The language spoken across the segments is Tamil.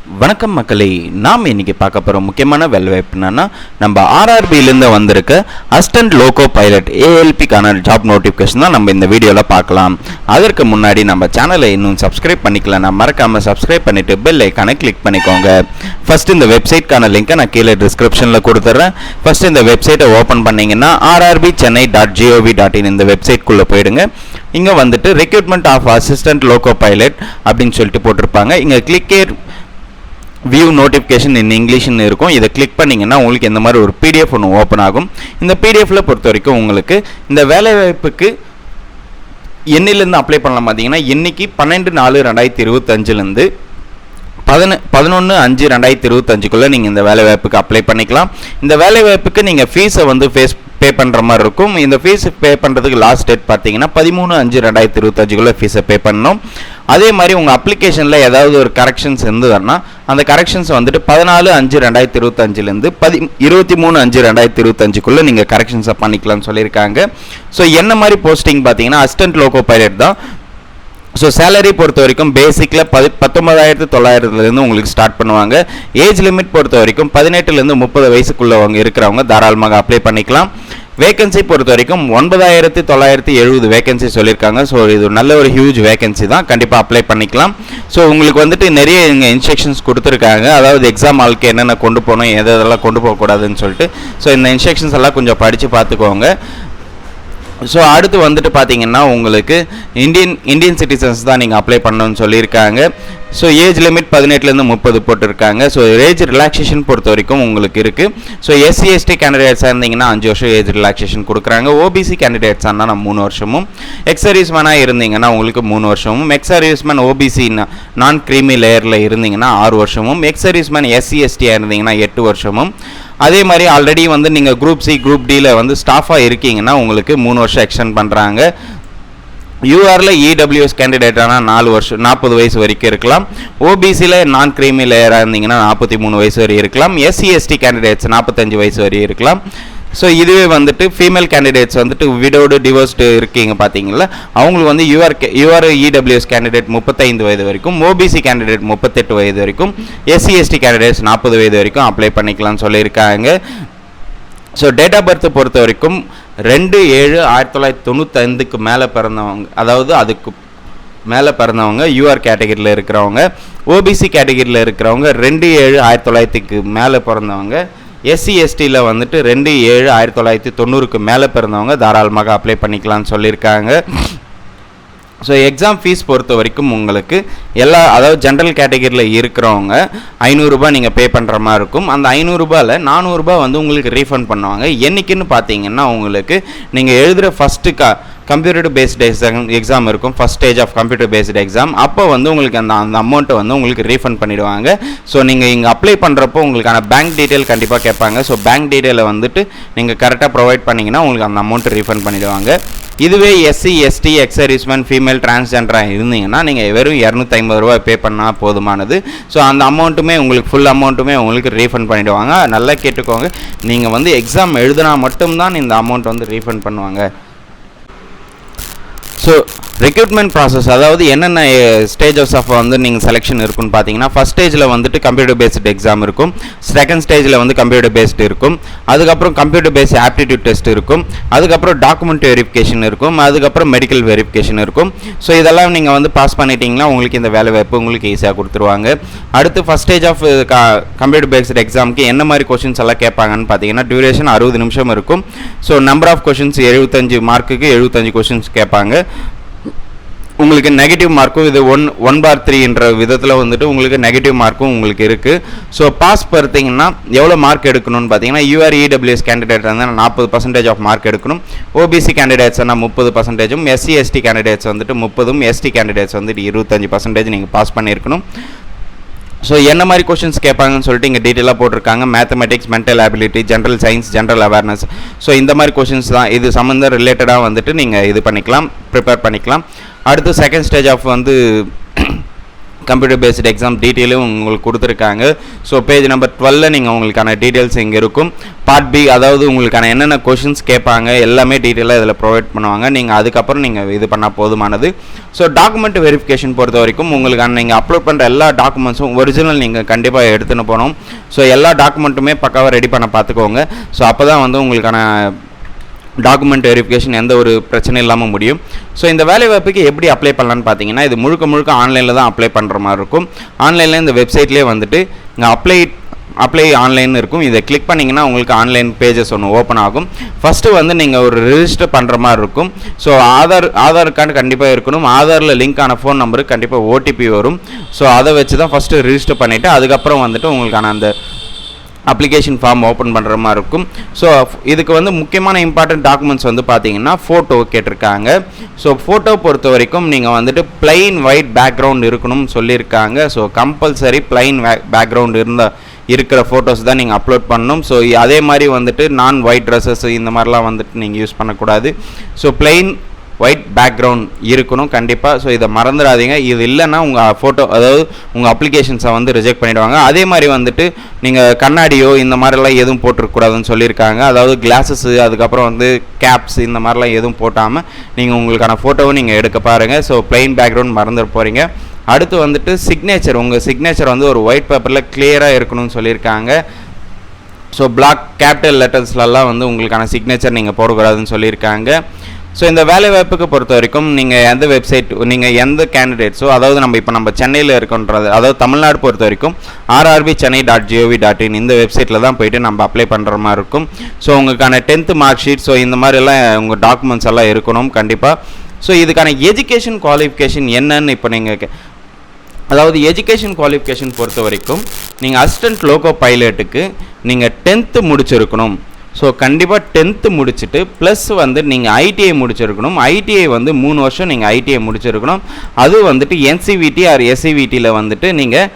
வணக்கம் மக்களே, நாம் இன்னைக்கு பார்க்க போகிற முக்கியமான வேலைவாய்ப்பு என்னன்னா, நம்ம ஆர்ஆர்பியிலேருந்து வந்திருக்க அசிஸ்டன்ட் லோகோ பைலட் ஏஎல்பிக்கான ஜாப் நோட்டிஃபிகேஷன் தான் நம்ம இந்த வீடியோவில் பார்க்கலாம். அதற்கு முன்னாடி நம்ம சேனலை இன்னும் சப்ஸ்கிரைப் பண்ணிக்கலாம், மறக்காமல் சப்ஸ்கிரைப் பண்ணிவிட்டு பெல் ஐக்கானை கிளிக் பண்ணிக்கோங்க. ஃபஸ்ட்டு இந்த வெப்சைட்கான லிங்க்கை நான் கீழே டிஸ்கிரிப்ஷனில் கொடுத்துட்றேன். ஃபஸ்ட்டு இந்த வெப்சைட்டை ஓப்பன் பண்ணிங்கன்னா rrbchennai.gov.in இந்த வெப்சைட்குள்ளே போயிடுங்க. இங்கே வந்துட்டு recruitment of assistant loco pilot அப்படின்னு சொல்லிட்டு போட்டிருப்பாங்க. இங்கே கிளிக் வியூ நோட்டிஃபிகேஷன் இன் இங்கிலீஷ்னு இருக்கும். இதை கிளிக் பண்ணிங்கன்னா உங்களுக்கு இந்த மாதிரி ஒரு பிடிஎஃப் ஒன்று ஓப்பன் ஆகும். இந்த பிடிஎஃப்பில் பொறுத்த வரைக்கும் உங்களுக்கு இந்த வேலைவாய்ப்புக்கு என்னிலேருந்து அப்ளை பண்ணலாம் பார்த்தீங்கன்னா, இன்றைக்கி 12/4/2025 11/5/2025 நீங்கள் இந்த வேலைவாய்ப்புக்கு அப்ளை பண்ணிக்கலாம். இந்த வேலைவாய்ப்புக்கு நீங்கள் ஃபீஸை வந்து பே பண்ணுற மாதிரி இருக்கும். இந்த ஃபீஸ் பே பண்ணுறதுக்கு லாஸ்ட் டேட் பார்த்தீங்கன்னா 13/5/2025 ஃபீஸை பே பண்ணணும். அதே மாதிரி உங்கள் அப்ளிகேஷனில் ஏதாவது ஒரு கரெக்ஷன்ஸ் இருந்ததுன்னா அந்த கரெக்ஷன்ஸ் வந்துட்டு 14/5/2025 23/5/2025 நீங்கள் கரெக்ஷன்ஸை பண்ணிக்கலாம்னு சொல்லியிருக்காங்க. ஸோ என்ன மாதிரி போஸ்டிங் பார்த்தீங்கன்னா அசிஸ்டன்ட் லோகோ பைலட் தான். ஸோ சேலரி பொறுத்த வரைக்கும் பேசிக்கில் 19,900 உங்களுக்கு ஸ்டார்ட் பண்ணுவாங்க. ஏஜ் லிமிட் பொறுத்த வரைக்கும் 18 30 வயசுக்குள்ளவங்க இருக்கிறவங்க தாராளமாக அப்ளை பண்ணிக்கலாம். வேகன்சி பொறுத்த வரைக்கும் 9,970 வேகன்சி சொல்லியிருக்காங்க. ஸோ இது நல்ல ஒரு ஹியூஜ் வேகன்சி தான், கண்டிப்பாக அப்ளை பண்ணிக்கலாம். ஸோ உங்களுக்கு வந்துட்டு நிறைய இங்கே இன்ஸ்ட்ரக்ஷன்ஸ் கொடுத்துருக்காங்க, அதாவது எக்ஸாம் ஆளுக்கு என்னென்ன கொண்டு போகணும் எதெல்லாம் கொண்டு போகக்கூடாதுன்னு சொல்லிட்டு. ஸோ இந்த இன்ஸ்ட்ரக்ஷன்ஸ் எல்லாம் கொஞ்சம் படித்து பார்த்துக்கோங்க. ஸோ அடுத்து வந்துட்டு பார்த்தீங்கன்னா உங்களுக்கு இந்தியன் சிட்டிசன்ஸ் தான் நீங்கள் அப்ளை பண்ணணும்னு சொல்லியிருக்காங்க. ஸோ ஏஜ் லிமிட் 18 30 போட்டிருக்காங்க. ஸோ ஏஜ் ரிலாக்ஸேஷன் பொறுத்த வரைக்கும் உங்களுக்கு இருக்குது. ஸோ SC ST கேண்டிடேட்ஸாக இருந்தீங்கன்னா 5 வருஷம் ஏஜ் ரிலாக்ஸேஷன் கொடுக்குறாங்க. OBC கேண்டிடேட்ஸாக இருந்தால் 3 வருஷமும், எக்ஸ் சர்வீஸ்மேனாக இருந்தீங்கன்னா உங்களுக்கு 3 வருஷமும், எக்ஸ் சர்வீஸ்மேன் OBC நான் க்ரீமி லேயரில் இருந்தீங்கன்னா 6 வருஷமும், எக்ஸ் சர்வீஸ்மேன் SC STயாக இருந்தீங்கன்னா 8 வருஷமும். அதே மாதிரி ஆல்ரெடி வந்து நீங்கள் குரூப் சி குரூப் டியில் வந்து ஸ்டாஃபாக இருக்கீங்கன்னா உங்களுக்கு 3 வருஷம் எக்ஸ்டெண்ட் பண்ணுறாங்க. யூஆரில் EWS கேண்டிடேட்டானா 4 வருஷம் 40 வயசு வரைக்கும் இருக்கலாம். OBCயில் நான் க்ரீமி லேயராக இருந்தீங்கன்னா 43 வயசு வரை இருக்கலாம். SC ST கேண்டிடேட்ஸ் 45 வயசு வரை இருக்கலாம். ஸோ இதுவே வந்துட்டு ஃபீமேல் கேண்டிடேட்ஸ் வந்துட்டு விடோடு டிவோர்ஸ்டு இருக்கீங்க பார்த்தீங்களா, அவங்களுக்கு வந்து யூஆர் EWS கேண்டிடேட் 35 வயது வரைக்கும், OBC கேண்டிடேட் 38 வயது வரைக்கும், SC ST கேண்டிடேட்ஸ் 40 வயது வரைக்கும் அப்ளை பண்ணிக்கலாம்னு சொல்லியிருக்காங்க. ஸோ டேட் ஆஃப் பர்த் பொறுத்த வரைக்கும் 2/7/1995 மேலே பிறந்தவங்க, அதாவது அதுக்கு மேலே பிறந்தவங்க யூஆர் கேட்டகரியில் இருக்கிறவங்க, OBC கேட்டகரியில் இருக்கிறவங்க 2/7/1900 மேலே பிறந்தவங்க, SC STயில் வந்துட்டு 2/7/1990 மேலே பிறந்தவங்க தாராளமாக அப்ளை பண்ணிக்கலாம்னு சொல்லியிருக்காங்க. ஸோ எக்ஸாம் ஃபீஸ் பொறுத்த வரைக்கும் உங்களுக்கு அதாவது ஜென்ரல் கேட்டகரியில் இருக்கிறவங்க 500 ரூபாய் நீங்கள் பே பண்ணுற மாதிரி இருக்கும். அந்த 500 ரூபாயில் 400 ரூபாய் வந்து உங்களுக்கு ரீஃபண்ட் பண்ணுவாங்க. என்றைக்குன்னு பார்த்தீங்கன்னா உங்களுக்கு நீங்கள் எழுதுகிற ஃபஸ்ட்டு கம்ப்யூட்டர் பேஸ்டு எக்ஸாம் இருக்கும், first stage of computer based exam. அப்போ வந்து உங்களுக்கு அந்த அமௌண்ட்டை வந்து உங்களுக்கு ரீஃபண்ட் பண்ணிவிடுவாங்க. ஸோ நீங்கள் இங்கே அப்ளை பண்ணுறப்போ உங்களுக்கான பேங்க் டீட்டெயில் கண்டிப்பாக கேட்பாங்க. ஸோ பேங்க் டீட்டெயிலை வந்துட்டு நீங்கள் கரெக்டாக ப்ரொவைட் பண்ணிங்கன்னா உங்களுக்கு அந்த அமௌண்ட்டு ரீஃபண்ட் பண்ணிவிடுவாங்க. இதுவே SC ST ex serviceman female டிரான்ஸ்ஜெண்டராக இருந்தீங்கன்னா நீங்கள் வெறும் 250 ரூபாய் பே பண்ணால் போதுமானது. ஸோ அந்த அமௌண்ட்டுமே உங்களுக்கு ஃபுல் அமௌண்ட்டுமே உங்களுக்கு ரீஃபண்ட் பண்ணிவிடுவாங்க. நல்லா கேட்டுக்கோங்க, நீங்கள் வந்து எக்ஸாம் எழுதினா மட்டும்தான் இந்த அமௌண்ட் வந்து ரீஃபண்ட் பண்ணுவாங்க. ஸோ ரெக்ரூட்மெண்ட் ப்ராசஸ், அதாவது என்னென்ன ஸ்டேஜஸ் ஆஃப் வந்து நீங்கள் செலெக்ஷன் இருக்குன்னு பார்த்தீங்கன்னா, ஃபஸ்ட் ஸ்டேஜில் வந்துட்டு கம்ப்யூட்டர் பேஸ்டு எக்ஸாம் இருக்கும், செகண்ட் ஸ்டேஜில் வந்து கம்ப்யூட்டர் பேஸ்டு இருக்கும், அதுக்கப்புறம் கம்ப்யூட்டர் பேஸ்டு ஆப்டிடியூட் டெஸ்ட் இருக்கும், அதுக்கப்புறம் டாக்குமெண்ட் வெரிஃபிகேஷன் இருக்கும், அதுக்கப்புறம் மெடிக்கல் வெரிஃபிகேஷன் இருக்கும். ஸோ இதெல்லாம் நீங்கள் வந்து பாஸ் பண்ணிட்டீங்கன்னா உங்களுக்கு இந்த வேலைவாய்ப்பு உங்களுக்கு ஈஸியாக கொடுத்துருவாங்க. அடுத்து first stage of computer based எக்ஸாமுக்கு என்ன மாதிரி கொஷின்ஸ் எல்லாம் கேட்பாங்கன்னு பார்த்தீங்கன்னா, டியூரேஷன் 60 நிமிஷம் இருக்கும். ஸோ நம்பர் ஆஃப் கொஷின்ஸ் 75 மார்க்குக்கு 75 கொஷின்ஸ் கேட்பாங்க. உங்களுக்கு நெகட்டிவ் மார்க்கும் இது 1/3 என்ற விதத்தில் வந்துட்டு உங்களுக்கு நெகட்டிவ் மார்க்கும் உங்களுக்கு இருக்குது. ஸோ பாஸ் பார்த்தீங்கன்னா எவ்வளோ மார்க் எடுக்கணும்னு பார்த்தீங்கன்னா, யூஆர் EWS கேண்டிடேட் இருந்தால் 40% ஆஃப் மார்க் எடுக்கணும், OBC கேண்டிடேட்ஸ்னா 30%, SC ST கேண்டிடேட்ஸ் வந்துட்டு 30, ST கேண்டிடேட்ஸ் வந்துட்டு 25% நீங்கள் பாஸ் பண்ணியிருக்கணும். ஸோ என்ன மாதிரி கொஷின்ஸ் கேட்பாங்கன்னு சொல்லிட்டு இங்கே டீட்டெயிலாக போட்டிருக்காங்க. Mathematics, mental ability, general science, general awareness. So இந்த மாதிரி கொஷின்ஸ் தான், இது சம்மந்தம் ரிலேட்டடாக வந்துட்டு நீங்கள் இது பண்ணிக்கலாம், ப்ரிப்பேர் பண்ணிக்கலாம். அடுத்து செகண்ட் ஸ்டேஜ் ஆஃப் வந்து கம்ப்யூட்டர் பேஸ்டு எக்ஸாம் டீட்டெயிலும் உங்களுக்கு கொடுத்துருக்காங்க. ஸோ பேஜ் நம்பர் 12 நீங்கள் உங்களுக்கான டீட்டெயில்ஸ் இங்கே இருக்கும். பார்ட் பி, அதாவது உங்களுக்கான என்னென்ன கொஷின்ஸ் கேட்பாங்க எல்லாமே டீட்டெயிலாக இதில் ப்ரொவைட் பண்ணுவாங்க. நீங்கள் அதுக்கப்புறம் நீங்கள் இது பண்ணால் போதுமானது. ஸோ டாக்குமெண்ட் வெரிஃபிகேஷன் பொறுத்த வரைக்கும் உங்களுக்கான நீங்கள் அப்லோட் பண்ணுற எல்லா டாக்குமெண்ட்ஸும் ஒரிஜினல் நீங்கள் கண்டிப்பாக எடுத்துன்னு போகணும். ஸோ எல்லா டாக்குமெண்ட்டுமே பக்காவாக ரெடி பண்ண பார்த்துக்கோங்க. ஸோ அப்போ தான் வந்து உங்களுக்கான டாக்குமெண்ட் வெரிஃபிகேஷன் எந்த ஒரு பிரச்சனையும் இல்லாமல் முடியும். ஸோ இந்த வேலைவாய்ப்புக்கு எப்படி அப்ளை பண்ணலான்னு பார்த்தீங்கன்னா, இது முழுக்க ஆன்லைனில் தான் அப்ளை பண்ணுற மாதிரி இருக்கும். ஆன்லைனில் இந்த வெப்சைட்லேயே வந்துட்டு இங்கே அப்ளை ஆன்லைன் இருக்கும். இதை கிளிக் பண்ணிங்கன்னா உங்களுக்கு ஆன்லைன் பேஜஸ் ஒன்று ஓப்பன் ஆகும். ஃபஸ்ட்டு வந்து நீங்கள் ஒரு ரிஜிஸ்டர் பண்ணுற மாதிரி இருக்கும். ஸோ ஆதார் கார்டு கண்டிப்பாக இருக்கணும். ஆதாரில் லிங்க் ஆன ஃபோன் நம்பருக்கு கண்டிப்பாக ஓடிபி வரும். ஸோ அதை வச்சு தான் ஃபஸ்ட்டு ரிஜிஸ்டர் பண்ணிவிட்டு அதுக்கப்புறம் வந்துட்டு உங்களுக்கான அந்த அப்ளிகேஷன் ஃபார்ம் ஓப்பன் பண்ணுற மாதிரி இருக்கும். ஸோ இதுக்கு வந்து முக்கியமான இம்பார்ட்டன்ட் டாக்குமெண்ட்ஸ் வந்து பார்த்தீங்கன்னா ஃபோட்டோ கேட்டிருக்காங்க. ஸோ ஃபோட்டோ பொறுத்த வரைக்கும் நீங்கள் வந்துட்டு பிளைன் ஒயிட் பேக்ரவுண்ட் இருக்கணும்னு சொல்லியிருக்காங்க. ஸோ கம்பல்சரி பிளைன் பேக்ரவுண்ட் இருக்கிற ஃபோட்டோஸ் தான் நீங்கள் அப்லோட் பண்ணணும். ஸோ அதே மாதிரி வந்துட்டு நான் ஒயிட் ட்ரெஸ்ஸஸ் இந்த மாதிரிலாம் வந்துட்டு நீங்கள் யூஸ் பண்ணக்கூடாது. ஸோ பிளைன் ஒயிட் பேக்ரவுண்ட் இருக்கணும் கண்டிப்பாக. ஸோ இதை மறந்துடாதீங்க. இது இல்லைன்னா உங்கள் ஃபோட்டோ, அதாவது உங்கள் அப்ளிகேஷன்ஸை வந்து ரிஜெக்ட் பண்ணிவிடுவாங்க. அதே மாதிரி வந்துட்டு நீங்கள் கண்ணாடியோ இந்த மாதிரிலாம் எதுவும் போட்டிருக்கக்கூடாதுன்னு சொல்லியிருக்காங்க. அதாவது கிளாஸஸ்ஸு, அதுக்கப்புறம் வந்து கேப்ஸ் இந்த மாதிரிலாம் எதுவும் போட்டாமல் நீங்கள் உங்களுக்கான ஃபோட்டோவும் நீங்கள் எடுக்க பாருங்கள். ஸோ பிளைன் பேக்ரவுண்ட் மறந்துட போகிறீங்க. அடுத்து வந்துட்டு சிக்னேச்சர், உங்கள் சிக்னேச்சர் வந்து ஒரு ஒயிட் பேப்பரில் கிளியராக இருக்கணும்னு சொல்லியிருக்காங்க. ஸோ பிளாக் கேபிட்டல் லெட்டர்ஸ்லாம் வந்து உங்களுக்கான சிக்னேச்சர் நீங்கள் போடக்கூடாதுன்னு சொல்லியிருக்காங்க. ஸோ இந்த வேலைவாய்ப்புக்கு பொறுத்த வரைக்கும் நீங்கள் எந்த வெப்சைட், நீங்கள் எந்த கேண்டிடேட்ஸோ, அதாவது நம்ம சென்னையில் இருக்கோன்றது, அதாவது தமிழ்நாடு பொறுத்த வரைக்கும் rrbchennai.gov.in இந்த வெப்சைட்டில் தான் போயிட்டு நம்ம அப்ளை பண்ணுற மாதிரி இருக்கும். ஸோ உங்களுக்கான 10th மார்க் ஷீட், ஸோ இந்த மாதிரிலாம் உங்கள் டாக்குமெண்ட்ஸ் எல்லாம் இருக்கணும் கண்டிப்பாக. ஸோ இதுக்கான எஜுகேஷன் குவாலிஃபிகேஷன் என்னன்னு இப்போ நீங்கள், அதாவது எஜுகேஷன் குவாலிஃபிகேஷன் பொறுத்த வரைக்கும் நீங்கள் அசிஸ்டன்ட் லோகோ பைலட்டுக்கு நீங்கள் 10th முடிச்சிருக்கணும். ஸோ கண்டிப்பாக 10th முடிச்சுட்டு ப்ளஸ் வந்து நீங்கள் ஐடிஐ முடிச்சிருக்கணும். ஐடிஐ வந்து 3 வருஷம் நீங்கள் ஐடிஐ முடிச்சிருக்கணும். அது வந்துட்டு என்சிவிடி ஆர் எஸ்சிவிடியில் வந்துட்டு நீங்கள்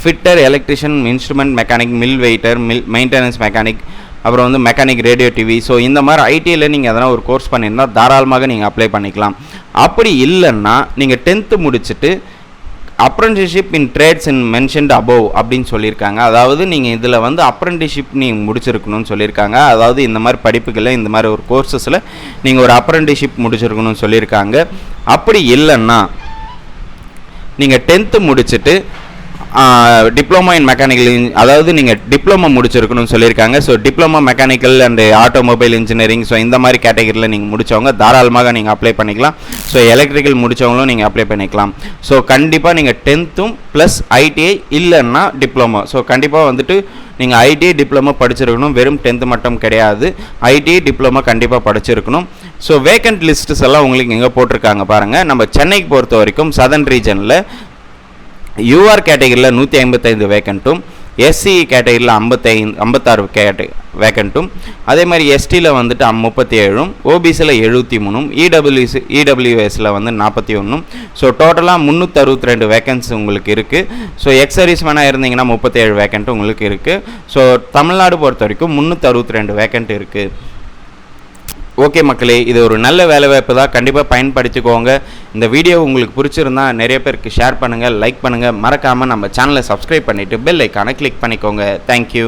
fitter, electrician, instrument mechanic, mill waiter, maintenance mechanic, அப்புறம் வந்து மெக்கானிக், ரேடியோ டிவி, ஸோ இந்த மாதிரி ஐடிஐயில் நீங்கள் எதனா ஒரு கோர்ஸ் பண்ணியிருந்தால் தாராளமாக நீங்கள் அப்ளை பண்ணிக்கலாம். அப்படி இல்லைன்னா நீங்கள் 10th முடிச்சுட்டு அப்ரெண்டிஸ்ஷிப் இன் ட்ரேட்ஸ் இன் மென்ஷன்ட் அபோவ் அப்படின்னு சொல்லியிருக்காங்க. அதாவது நீங்கள் இதில் வந்து அப்ரெண்டிஸ்ஷிப் நீங்கள் முடிச்சிருக்கணும்னு சொல்லியிருக்காங்க. அதாவது இந்த மாதிரி படிப்புகளில், இந்த மாதிரி ஒரு கோர்சஸில் நீங்கள் ஒரு அப்ரெண்டிஸ்ஷிப் முடிச்சிருக்கணும்னு சொல்லியிருக்காங்க. அப்படி இல்லைன்னா நீங்கள் 10th முடிச்சுட்டு டிப்ளமோ இன் மெக்கானிக்கல், அதாவது நீங்கள் டிப்ளமோ முடிச்சிருக்கணும்னு சொல்லியிருக்காங்க. So diploma mechanical and automobile engineering, so இந்த மாதிரி கேட்டகரியில் நீங்கள் முடித்தவங்க தாராளமாக நீங்கள் அப்ளை பண்ணிக்கலாம். ஸோ எலக்ட்ரிக்கல் முடித்தவங்களும் நீங்கள் அப்ளை பண்ணிக்கலாம். ஸோ கண்டிப்பாக நீங்கள் 10th ப்ளஸ் ஐடிஐ இல்லைன்னா டிப்ளமோ, ஸோ கண்டிப்பாக வந்துட்டு நீங்கள் ஐடிஐ டிப்ளமோ படிச்சிருக்கணும். வெறும் 10th மட்டும் கிடையாது, ஐடிஐ டிப்ளமோ கண்டிப்பாக படிச்சிருக்கணும். ஸோ வேக்கண்ட் லிஸ்ட்ஸ் எல்லாம் உங்களுக்கு எங்கே போட்டிருக்காங்க பாருங்கள். நம்ம சென்னைக்கு பொறுத்த வரைக்கும் சதர்ன் ரீஜனில் யூஆர் கேட்டகரியில் 155 வேக்கண்ட்டும், எஸ்சி கேட்டகரியில் 56 வேக்கண்ட்டும், அதே மாதிரி எஸ்டியில் வந்துட்டு 37, ஓபிசியில் 73, இடபிள்யூஎஸில் வந்து 41. ஸோ டோட்டலாக 362 வேக்கன்சி உங்களுக்கு இருக்குது. ஸோ எக்ஸ் சர்வீஸ் மேனாக இருந்தீங்கன்னா 37 வேக்கண்ட் உங்களுக்கு இருக்குது. ஸோ தமிழ்நாடு பொறுத்த வரைக்கும் 362 வேக்கண்ட் இருக்குது. ஓகே மக்களே, இது ஒரு நல்ல வேலைவாய்ப்பு தான், கண்டிப்பாக பயன்படுத்திக்கோங்க. இந்த வீடியோ உங்களுக்கு பிடிச்சிருந்தா நிறைய பேருக்கு ஷேர் பண்ணுங்கள், லைக் பண்ணுங்கள், மறக்காமல் நம்ம சேனலை சப்ஸ்கிரைப் பண்ணிவிட்டு பெல் ஐக்கானை கிளிக் பண்ணிக்கோங்க. தேங்க்யூ.